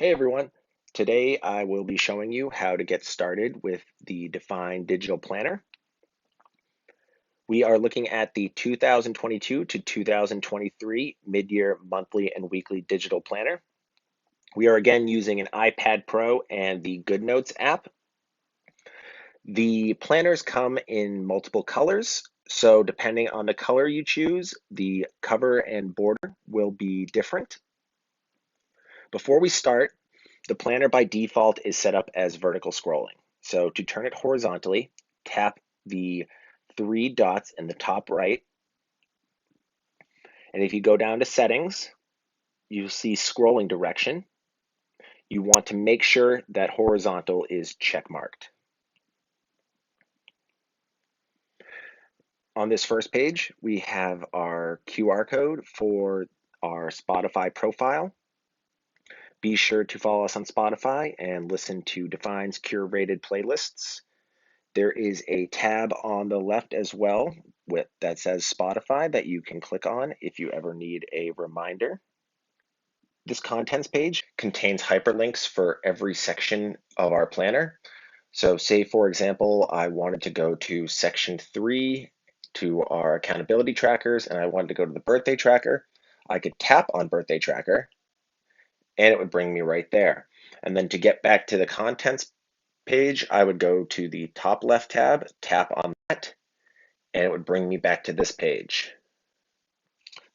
Hey everyone, today I will be showing you how to get started with the Define Digital Planner. We are looking at the 2022 to 2023 mid-year monthly and weekly digital planner. We are again using an iPad Pro and the GoodNotes app. The planners come in multiple colors, so depending on the color you choose, the cover and border will be different. Before we start, the planner by default is set up as vertical scrolling. So to turn it horizontally, tap the three dots in the top right. And if you go down to settings, you'll see scrolling direction. You want to make sure that horizontal is checkmarked. On this first page, we have our QR code for our Spotify profile. Be sure to follow us on Spotify and listen to Define's curated playlists. There is a tab on the left as well that says Spotify that you can click on if you ever need a reminder. This contents page contains hyperlinks for every section of our planner. So say, for example, I wanted to go to section 3 to our accountability trackers and I wanted to go to the birthday tracker. I could tap on birthday tracker and it would bring me right there. And then to get back to the contents page, I would go to the top left tab, tap on that, and it would bring me back to this page.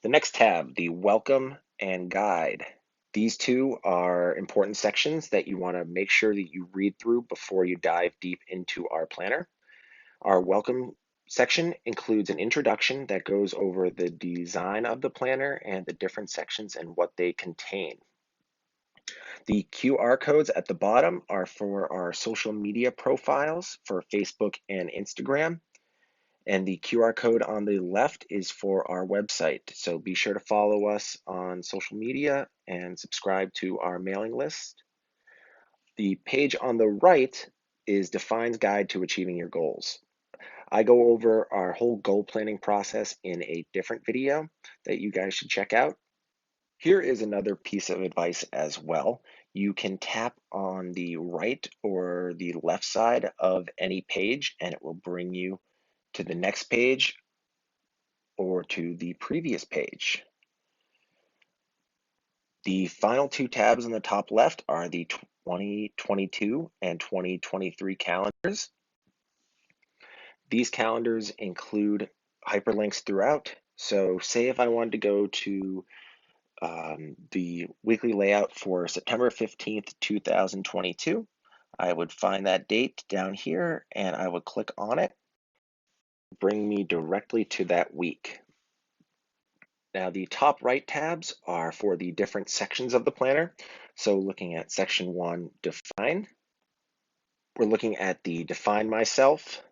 The next tab, the welcome and guide. These two are important sections that you want to make sure that you read through before you dive deep into our planner. Our welcome section includes an introduction that goes over the design of the planner and the different sections and what they contain. The QR codes at the bottom are for our social media profiles for Facebook and Instagram. And the QR code on the left is for our website. So be sure to follow us on social media and subscribe to our mailing list. The page on the right is Define's Guide to Achieving Your Goals. I go over our whole goal planning process in a different video that you guys should check out. Here is another piece of advice as well. You can tap on the right or the left side of any page and it will bring you to the next page or to the previous page. The final two tabs on the top left are the 2022 and 2023 calendars. These calendars include hyperlinks throughout. So say if I wanted to go to the weekly layout for September 15th, 2022, I would find that date down here and I would click on it, bring me directly to that week. Now the top right tabs are for the different sections of the planner. So looking at section 1, Define, we're looking at the Define Myself,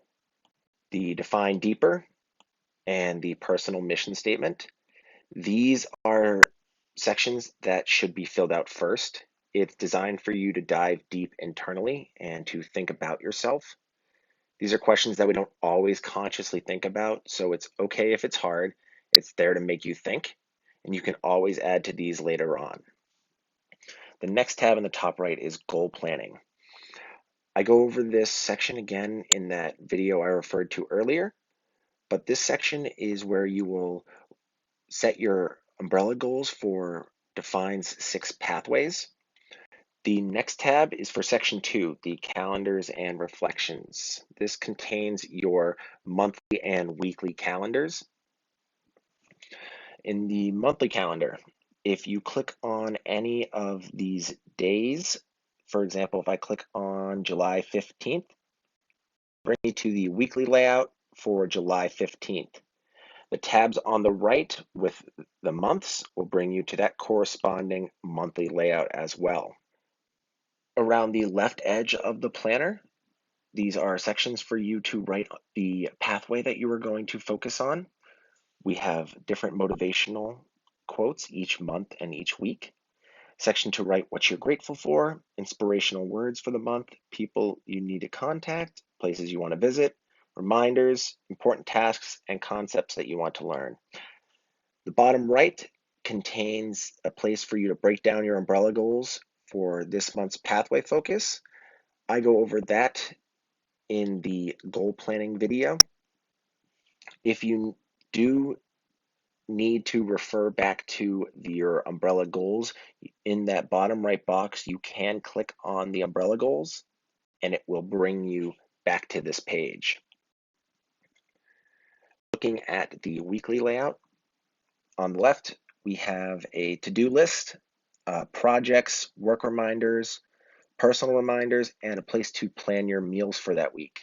the Define Deeper, and the Personal Mission Statement. These are sections that should be filled out first. It's designed for you to dive deep internally and to think about yourself. These are questions that we don't always consciously think about, so it's okay if it's hard. It's there to make you think, and you can always add to these later on. The next tab in the top right is Goal Planning. I go over this section again in that video I referred to earlier, but this section is where you will set your umbrella goals for Define's 6 pathways. The next tab is for section 2, the calendars and reflections. This contains your monthly and weekly calendars. In the monthly calendar, if you click on any of these days, for example, if I click on July 15th, bring me to the weekly layout for July 15th. The tabs on the right with the months will bring you to that corresponding monthly layout as well. Around the left edge of the planner, these are sections for you to write the pathway that you are going to focus on. We have different motivational quotes each month and each week. Section to write what you're grateful for, inspirational words for the month, people you need to contact, places you want to visit, reminders, important tasks, and concepts that you want to learn. The bottom right contains a place for you to break down your umbrella goals for this month's pathway focus. I go over that in the goal planning video. If you do need to refer back to your umbrella goals, in that bottom right box, you can click on the umbrella goals and it will bring you back to this page. Looking at the weekly layout, on the left, we have a to-do list, projects, work reminders, personal reminders, and a place to plan your meals for that week.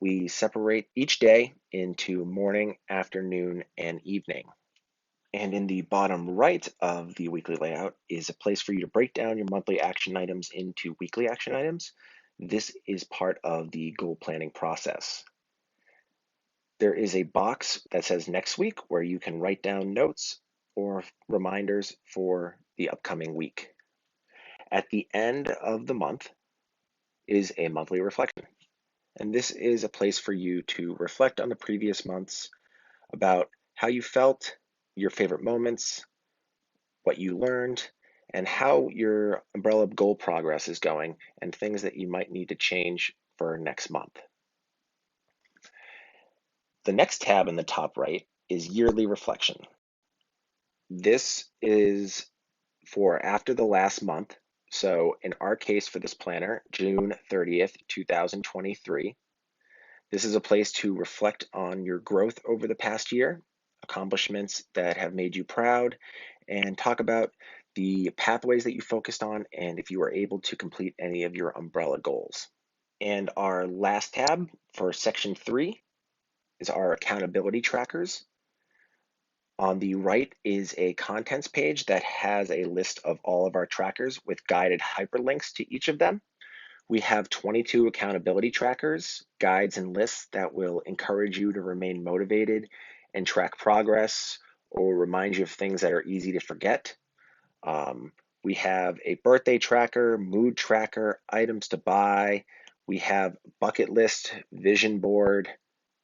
We separate each day into morning, afternoon, and evening. And in the bottom right of the weekly layout is a place for you to break down your monthly action items into weekly action items. This is part of the goal planning process. There is a box that says next week where you can write down notes or reminders for the upcoming week. At the end of the month is a monthly reflection. And this is a place for you to reflect on the previous months about how you felt, your favorite moments, what you learned, and how your umbrella goal progress is going, and things that you might need to change for next month. The next tab in the top right is yearly reflection. This is for after the last month. So in our case for this planner, June 30th, 2023, this is a place to reflect on your growth over the past year, accomplishments that have made you proud, and talk about the pathways that you focused on and if you were able to complete any of your umbrella goals. And our last tab for section 3 is our accountability trackers. On the right is a contents page that has a list of all of our trackers with guided hyperlinks to each of them. We have 22 accountability trackers, guides, and lists that will encourage you to remain motivated and track progress or remind you of things that are easy to forget. We have a birthday tracker, mood tracker, items to buy. We have bucket list, vision board,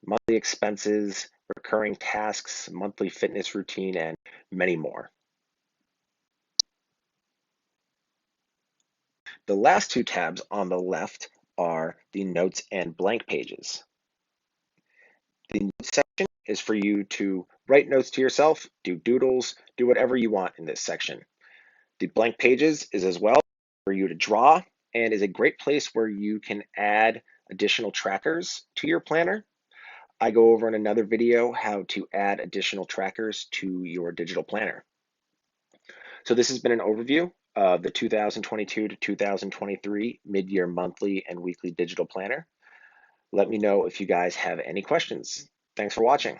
monthly expenses, recurring tasks, monthly fitness routine, and many more. The last two tabs on the left are the notes and blank pages. The notes section is for you to write notes to yourself, do doodles, do whatever you want in this section. The blank pages is as well for you to draw and is a great place where you can add additional trackers to your planner. I go over in another video how to add additional trackers to your digital planner. So this has been an overview of the 2022 to 2023 mid-year monthly and weekly digital planner. Let me know if you guys have any questions. Thanks for watching.